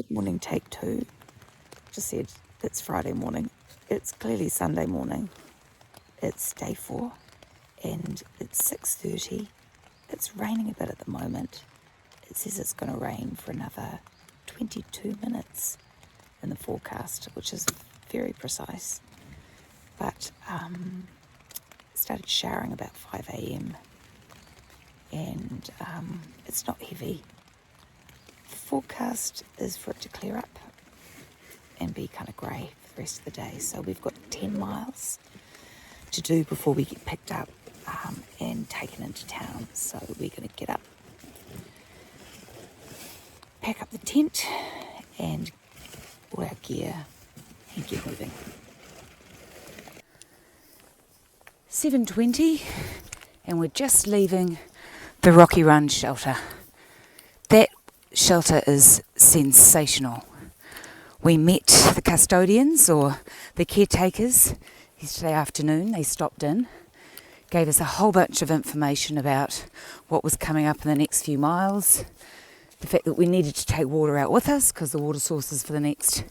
Good morning, take two. Just said it's Friday morning. It's clearly Sunday morning. It's day 4 and it's 6:30. It's raining a bit at the moment. It says it's going to rain for another 22 minutes in the forecast, which is very precise. But started showering about 5 a.m. and it's not heavy. The forecast is for it to clear up and be kind of grey for the rest of the day. So we've got 10 miles to do before we get picked up and taken into town. So we're going to get up, pack up the tent and all our gear and get moving. 7:20 and we're just leaving the Rocky Run shelter. That shelter is sensational. We met the custodians or the caretakers yesterday afternoon. They stopped in, gave us a whole bunch of information about what was coming up in the next few miles, the fact that we needed to take water out with us because the water sources for the next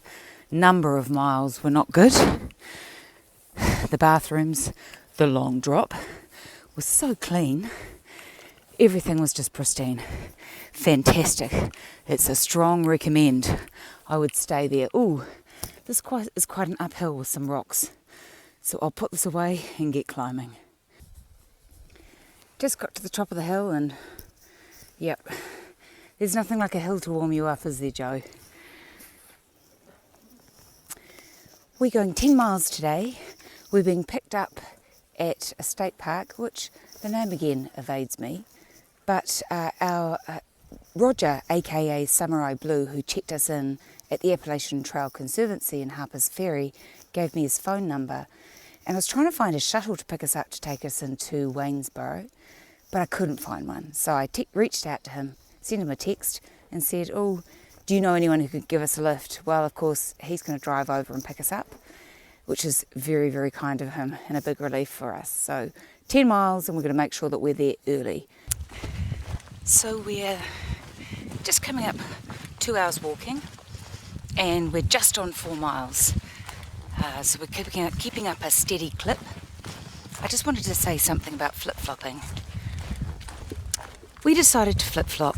number of miles were not good. The bathrooms, the long drop, was so clean. Everything was just pristine. Fantastic. It's a strong recommend. I would stay there. Ooh, this is quite an uphill with some rocks. So I'll put this away and get climbing. Just got to the top of the hill and yep, there's nothing like a hill to warm you up, is there, Joe? We're going 10 miles today. We're being picked up at a state park, which the name again evades me. But our Roger, aka Samurai Blue, who checked us in at the Appalachian Trail Conservancy in Harper's Ferry, gave me his phone number. And I was trying to find a shuttle to pick us up to take us into Waynesboro, but I couldn't find one. So I reached out to him, sent him a text and said, oh, do you know anyone who could give us a lift? Well, of course, he's going to drive over and pick us up, which is very, very kind of him and a big relief for us. So 10 miles and we're going to make sure that we're there early. So we're just coming up 2 hours walking and we're just on 4 miles. So we're keeping up a steady clip. I just wanted to say something about flip-flopping. We decided to flip-flop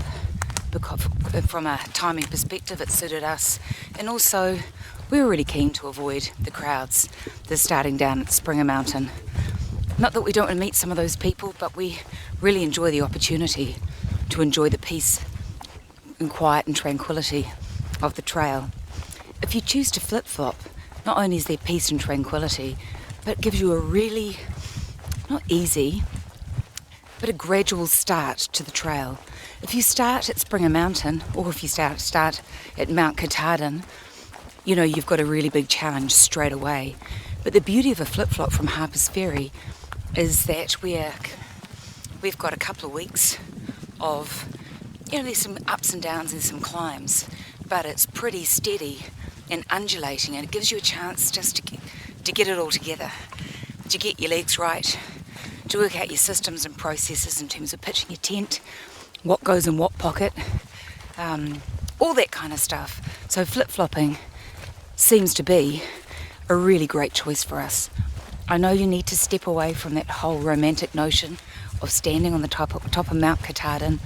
because from a timing perspective it suited us, and also we were really keen to avoid the crowds that are starting down at Springer Mountain. Not that we don't want to meet some of those people, but we really enjoy the opportunity to enjoy the peace and quiet and tranquility of the trail. If you choose to flip-flop, not only is there peace and tranquility, but it gives you a really, not easy, but a gradual start to the trail. If you start at Springer Mountain, or if you start at Mount Katahdin, you know, you've got a really big challenge straight away. But the beauty of a flip-flop from Harper's Ferry is that we've got a couple of weeks of, you know, there's some ups and downs and some climbs, but it's pretty steady and undulating, and it gives you a chance just to get it all together, to get your legs right, to work out your systems and processes in terms of pitching your tent, what goes in what pocket, all that kind of stuff. So flip-flopping seems to be a really great choice for us. I know you need to step away from that whole romantic notion of standing on the top of Mount Katahdin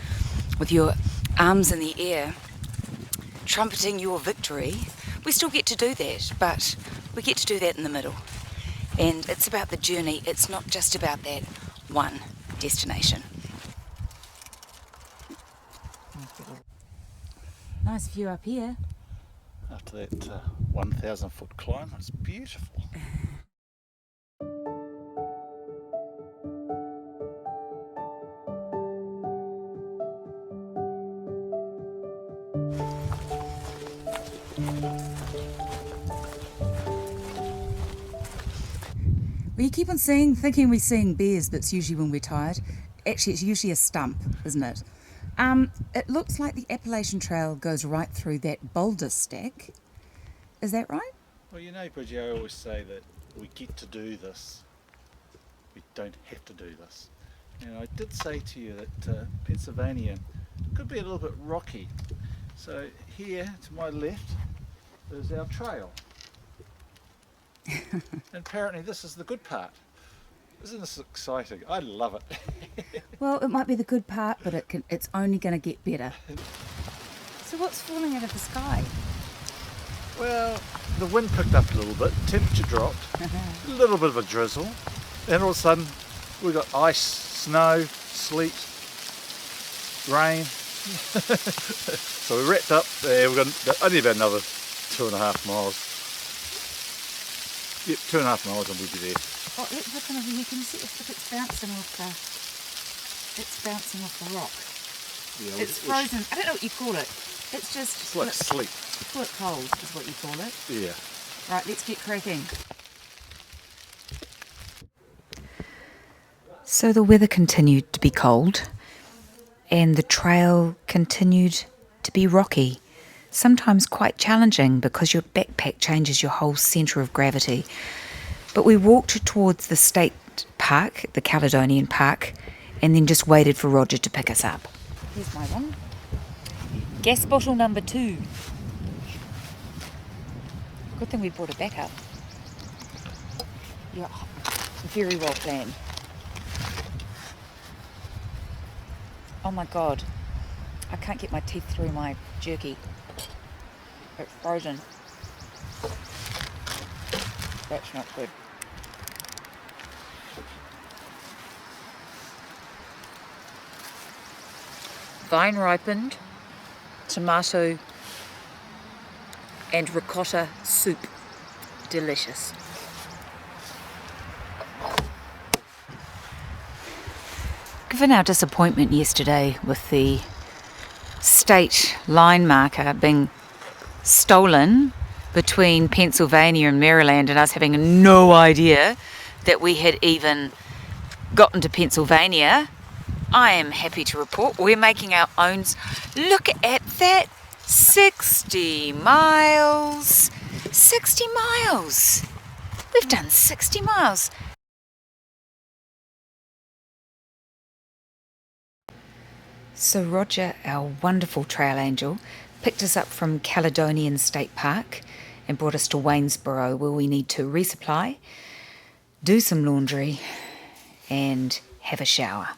with your arms in the air, trumpeting your victory. We still get to do that, but we get to do that in the middle. And it's about the journey. It's not just about that one destination. Nice view up here. After that 1,000 foot climb, it's beautiful. Well, you keep on thinking we're seeing bears, but it's usually when we're tired. Actually, it's usually a stump, isn't it? It looks like the Appalachian Trail goes right through that boulder stack. Is that right? Well, you know, Bridgie, I always say that we get to do this. We don't have to do this. And I did say to you that Pennsylvania could be a little bit rocky. So here to my left is our trail. And apparently this is the good part. Isn't this exciting? I love it. Well, it might be the good part, but it's only going to get better. So what's falling out of the sky? Well, the wind picked up a little bit, temperature dropped, a little bit of a drizzle, and all of a sudden we got ice, snow, sleet, rain. So we wrapped up there. We've got only about another 2.5 miles. Yep, 2.5 miles and we'll be there. Oh, let's look over here. Can you see if it's bouncing off the? It's bouncing off the rock. Yeah, it's frozen. I don't know what you call it. It's just. It's like sleet. Call it cold is what you call it. Yeah. Right, let's get cracking. So the weather continued to be cold, and the trail continued to be rocky, sometimes quite challenging because your backpack changes your whole centre of gravity. But we walked towards the state park, the Caledonian Park, and then just waited for Roger to pick us up. Here's my one. Gas bottle number 2. Good thing we brought it back up. Yeah, very well planned. Oh my God, I can't get my teeth through my jerky. It's frozen. That's not good. Vine ripened tomato and ricotta soup. Delicious. Given our disappointment yesterday with the state line marker being stolen between Pennsylvania and Maryland, and us having no idea that we had even gotten to Pennsylvania, I am happy to report we're making our own. Look at that! 60 miles! 60 miles! We've done 60 miles. So Roger, our wonderful trail angel, picked us up from Caledonian State Park and brought us to Waynesboro, where we need to resupply, do some laundry, and have a shower.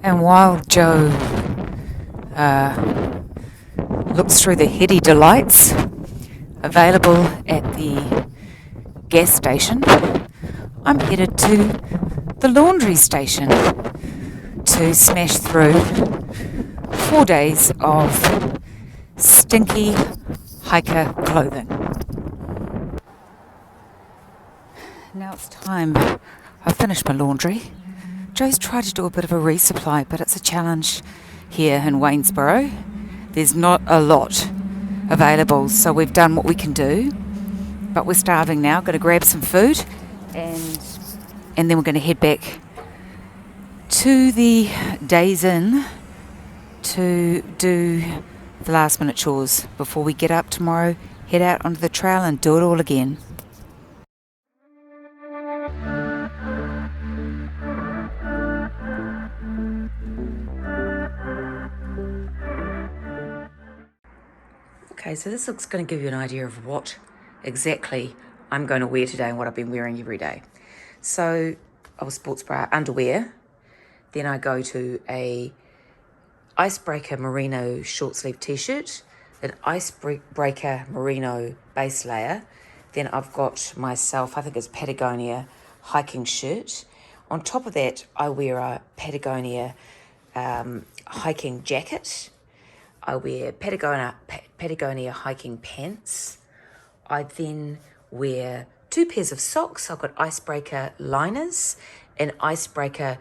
And while Joe looks through the heady delights available at the gas station, I'm headed to the laundry station to smash through 4 days of stinky hiker clothing. Now it's time. I've finished my laundry. Joe's tried to do a bit of a resupply, but it's a challenge here in Waynesboro. There's not a lot available, so we've done what we can do. But we're starving now. Got to grab some food, and then we're going to head back to the Days Inn to do the last minute chores before we get up tomorrow, head out onto the trail and do it all again. Okay, so this looks going to give you an idea of what exactly I'm going to wear today and what I've been wearing every day. So I was sports bra underwear, then I go to a icebreaker merino short sleeve t-shirt, an icebreaker merino base layer, then I've got myself, I think it's Patagonia hiking shirt. On top of that, I wear a Patagonia hiking jacket. I wear Patagonia hiking pants. I then wear 2 pairs of socks. I've got icebreaker liners and icebreaker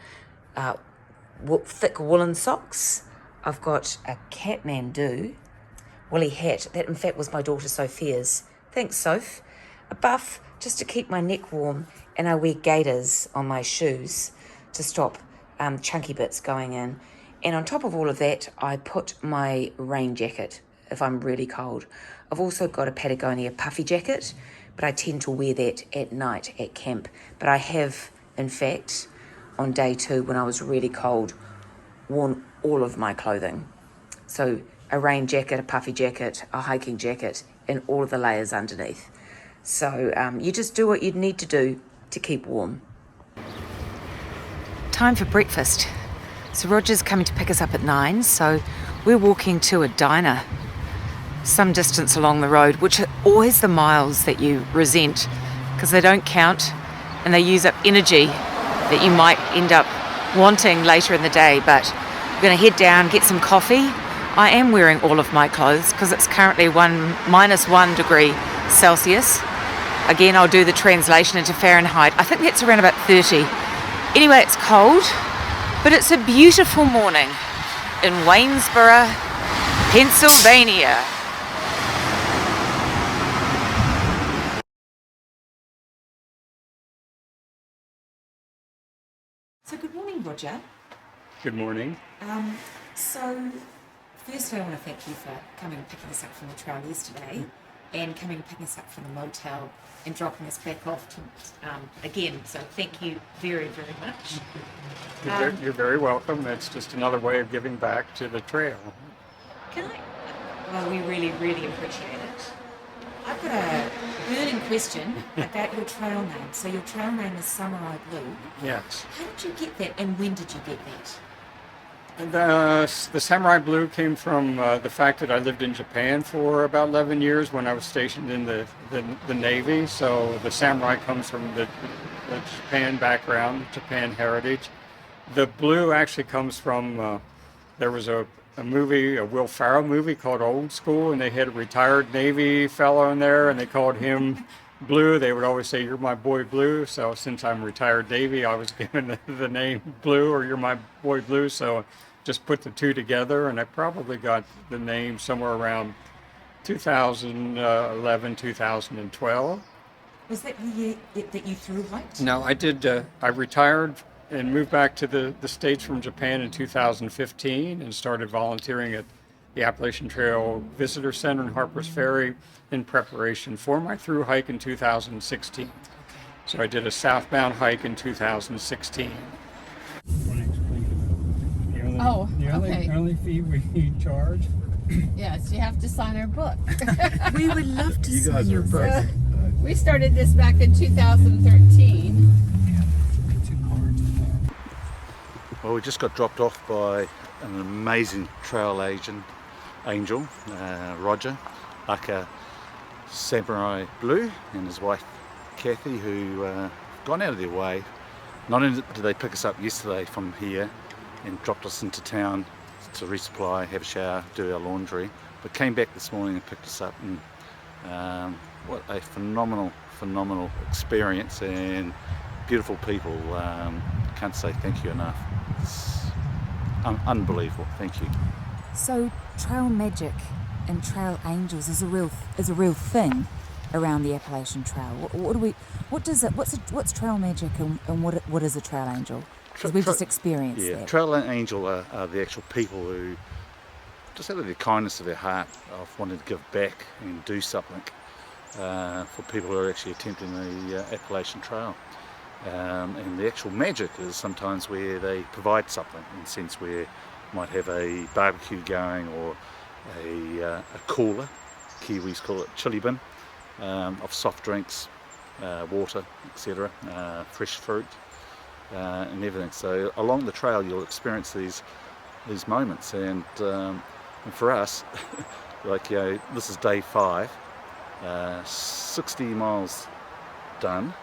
thick woolen socks. I've got a Kathmandu woolly hat. That in fact was my daughter Sophia's. Thanks, Soph. A buff just to keep my neck warm, and I wear gaiters on my shoes to stop chunky bits going in. And on top of all of that, I put my rain jacket if I'm really cold. I've also got a Patagonia puffy jacket, but I tend to wear that at night at camp. But I have, in fact, on day 2 when I was really cold, worn all of my clothing. So a rain jacket, a puffy jacket, a hiking jacket, and all of the layers underneath. So you just do what you'd need to do to keep warm. Time for breakfast. So Roger's coming to pick us up at 9, so we're walking to a diner some distance along the road, which are always the miles that you resent because they don't count and they use up energy that you might end up wanting later in the day. But we're going to head down, get some coffee. I am wearing all of my clothes because it's currently -1 degree Celsius. Again, I'll do the translation into Fahrenheit. I think that's around about 30. Anyway, it's cold, but it's a beautiful morning in Waynesboro, Pennsylvania. So good morning, Roger. Good morning. So first I want to thank you for coming and picking us up from the trail yesterday and coming and picking us up from the motel and dropping us back off to, again. So thank you very, very much. You're very welcome. That's just another way of giving back to the trail. Well, we really, really appreciate it. I've got a burning question about your trail name. So your trail name is Samurai Blue. Yes. How did you get that and when did you get that? The Samurai Blue came from the fact that I lived in Japan for about 11 years when I was stationed in the Navy. So the samurai comes from the Japan background, Japan heritage. The blue actually comes from, there was a movie, a Will Ferrell movie called Old School, and they had a retired Navy fellow in there, and they called him Blue. They would always say, "You're my boy Blue." So since I'm retired Navy, I was given the name Blue, or "You're my boy Blue." So just put the two together, and I probably got the name somewhere around 2011, 2012. Was that the year that you thru hiked? No, I did. I retired and moved back to the States from Japan in 2015 and started volunteering at the Appalachian Trail Visitor Center in Harpers Ferry in preparation for my thru hike in 2016. So I did a southbound hike in 2016. The only fee we charge. Yes, you have to sign our book. We would love to see your book. We started this back in 2013. Well, we just got dropped off by an amazing trail angel, Roger, aka Samurai Blue, and his wife Kathy, who gone out of their way. Not only did they pick us up yesterday from here and dropped us into town to resupply, have a shower, do our laundry, but came back this morning and picked us up, and what a phenomenal experience, and beautiful people. Can't say thank you enough. It's unbelievable. Thank you. So trail magic and trail angels is a real thing around the Appalachian Trail. What's trail magic and what is a trail angel? Because we've just experienced that. Trail angel are the actual people who just out of the kindness of their heart of wanting to give back and do something for people who are actually attempting the Appalachian Trail. And the actual magic is sometimes where they provide something, in the sense where you might have a barbecue going, or a cooler, Kiwis call it chili bin, of soft drinks, water, etc., fresh fruit, and everything. So along the trail you'll experience these moments, and for us, like, this is day 5, 60 miles done,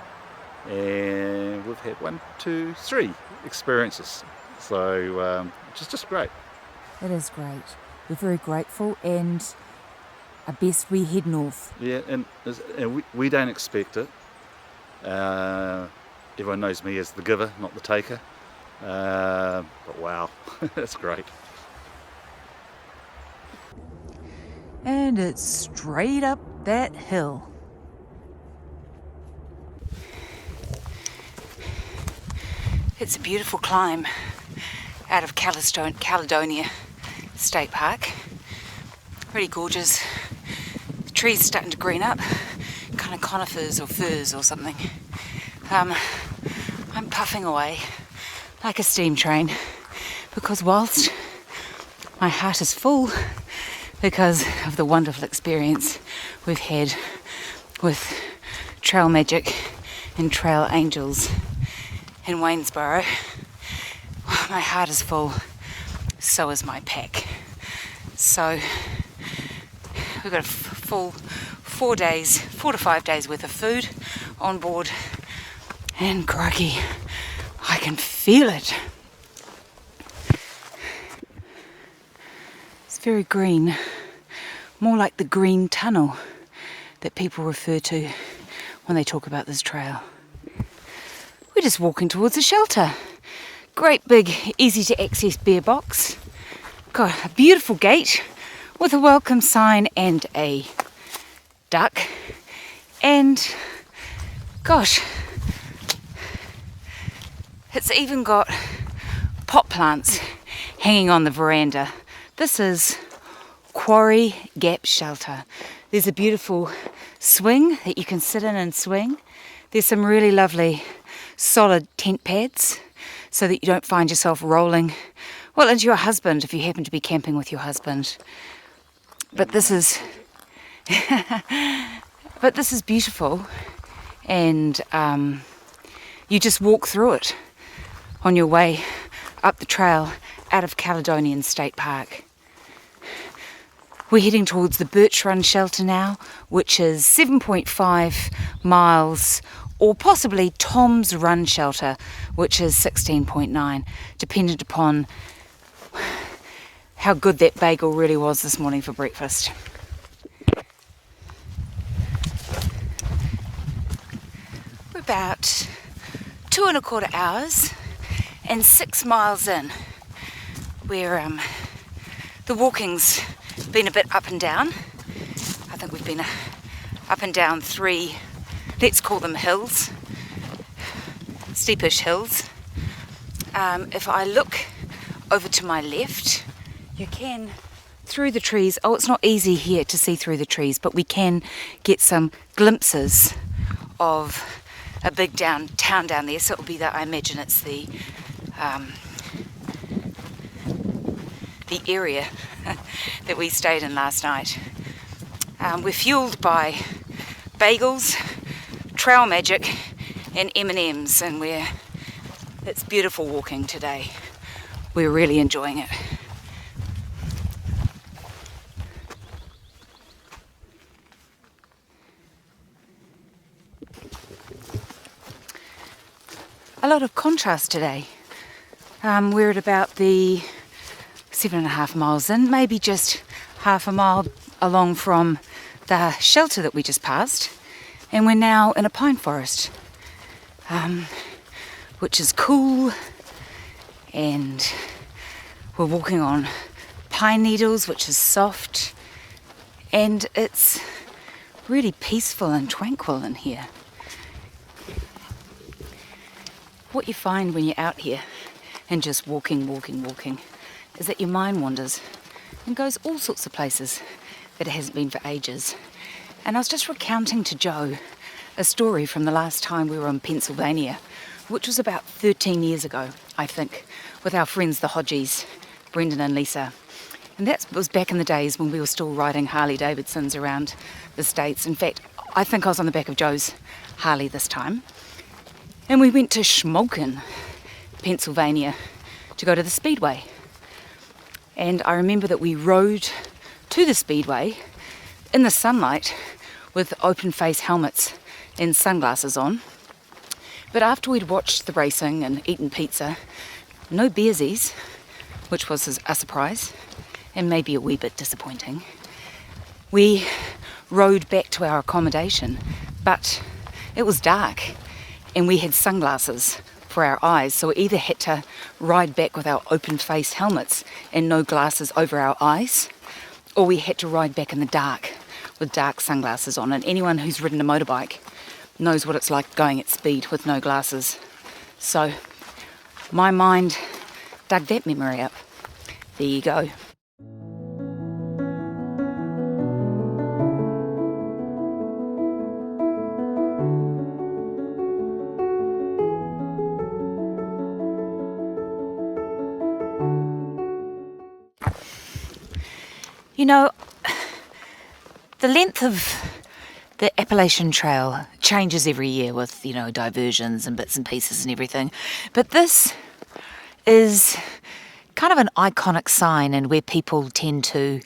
and we've had 1, 2, 3 experiences, so which is just great. It is great. We're very grateful, and I best we head north. Yeah, and we don't expect it. Everyone knows me as the giver, not the taker, but wow, that's great. And it's straight up that hill. It's a beautiful climb out of Caledonia State Park. Really gorgeous. The trees starting to green up, kind of conifers or firs or something. I'm puffing away like a steam train, because whilst my heart is full because of the wonderful experience we've had with Trail Magic and Trail Angels in Waynesboro, my heart is full, so is my pack. So we've got a full 4 to 5 days worth of food on board, and crikey, I can feel it. It's very green, more like the green tunnel that people refer to when they talk about this trail. We're just walking towards a shelter. Great big, easy to access bear box. Got a beautiful gate with a welcome sign and a duck. And gosh, it's even got pot plants hanging on the veranda. This is Quarry Gap Shelter. There's a beautiful swing that you can sit in and swing. There's some really lovely solid tent pads so that you don't find yourself rolling, well, into your husband if you happen to be camping with your husband. But this is beautiful, and you just walk through it on your way up the trail out of Caledonian State Park. We're heading towards the Birch Run Shelter now, which is 7.5 miles, or possibly Tom's Run Shelter, which is 16.9, dependent upon how good that bagel really was this morning for breakfast. We're about 2.25 hours and 6 miles in. Where the walking's been a bit up and down. I think we've been up and down 3, let's call them hills, steepish hills. If I look over to my left, you can, through the trees, it's not easy here to see through the trees, but we can get some glimpses of a big town down there. So it'll be I imagine it's the area that we stayed in last night. We're fueled by bagels, Trail Magic and M&Ms, and it's beautiful walking today. We're really enjoying it. A lot of contrast today. We're at about the 7.5 miles in, maybe just half a mile along from the shelter that we just passed, and we're now in a pine forest, which is cool, and we're walking on pine needles, which is soft, and it's really peaceful and tranquil in here. What you find when you're out here and just walking, is that your mind wanders and goes all sorts of places that it hasn't been for ages. And I was just recounting to Joe a story from the last time we were in Pennsylvania, which was about 13 years ago, I think, with our friends the Hodges, Brendan and Lisa. And that was back in the days when we were still riding Harley Davidsons around the States. In fact, I think I was on the back of Joe's Harley this time. And we went to Schmoken, Pennsylvania, to go to the Speedway. And I remember that we rode to the Speedway in the sunlight with open face helmets and sunglasses on. But after we'd watched the racing and eaten pizza, no beersies, which was a surprise and maybe a wee bit disappointing, we rode back to our accommodation. But it was dark and we had sunglasses for our eyes, so we either had to ride back with our open face helmets and no glasses over our eyes, or we had to ride back in the dark with dark sunglasses on. And anyone who's ridden a motorbike knows what it's like going at speed with no glasses. So my mind dug that memory up. There you go. You know, the length of the Appalachian Trail changes every year with, diversions and bits and pieces and everything. But this is kind of an iconic sign and where people tend to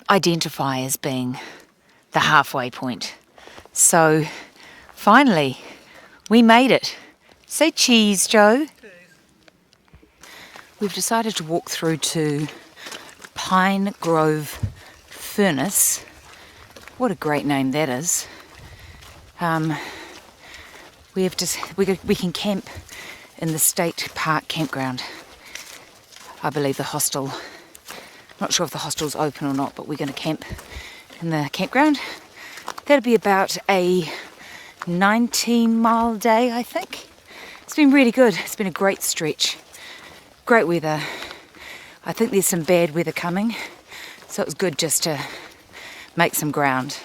identify as being the halfway point. So finally, we made it. Say cheese, Joe. We've decided to walk through to Pine Grove Furnace. What a great name that is. We can camp in the State Park Campground. I believe the hostel. Not sure if the hostel's open or not, but we're going to camp in the campground. That'll be about a 19-mile day, I think. It's been really good. It's been a great stretch. Great weather. I think there's some bad weather coming, so it was good just to make some ground.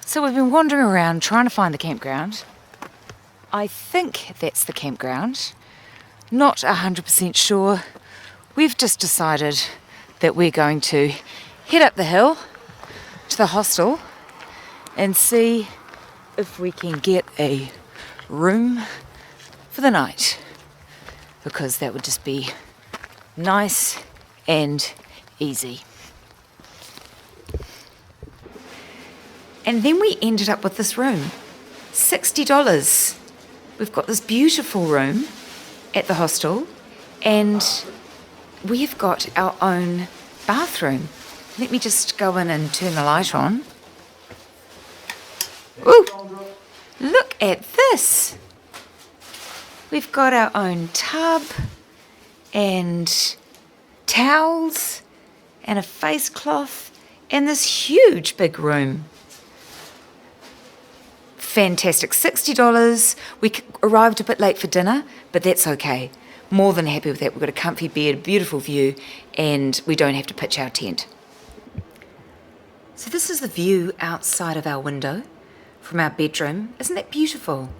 So we've been wandering around trying to find the campground. I think that's the campground. Not 100% sure. We've just decided that we're going to head up the hill to the hostel and see if we can get a room for the night, because that would just be nice and easy. And then we ended up with this room, $60. We've got this beautiful room at the hostel, and we've got our own bathroom. Let me just go in and turn the light on. Ooh, look at this. We've got our own tub and towels and a face cloth and this huge big room. Fantastic. $60. We arrived a bit late for dinner, but that's okay. More than happy with that. We've got a comfy bed, a beautiful view, and we don't have to pitch our tent. So this is the view outside of our window from our bedroom. Isn't that beautiful?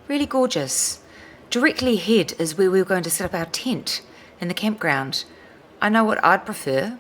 Really gorgeous. Directly ahead is where we were going to set up our tent in the campground. I know what I'd prefer.